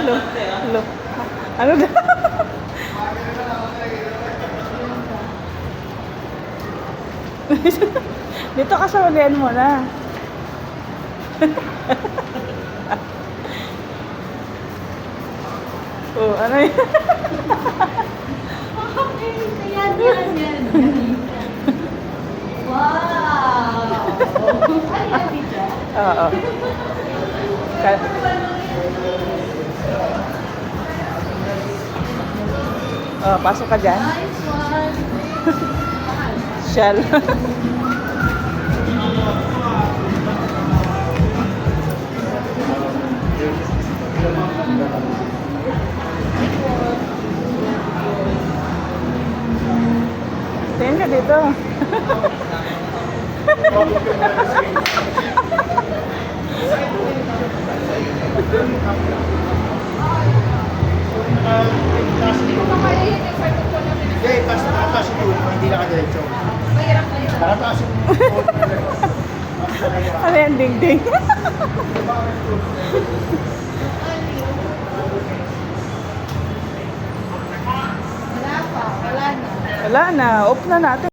Hello. Hello. Ano na? Dito ka sa ulian mo na. Oh, ano yun? Okay, yan. Wow! Ano yan, teacher? Oo. Oh, pasok ka dyan. Nice one! Shell. Tingin ka dito. Hindi, taas yung hindi nakadiretso. Mahirap na yun. Nakataas yung Ano yan, ding-ding? Wala pa, wala na. Wala na, off na natin.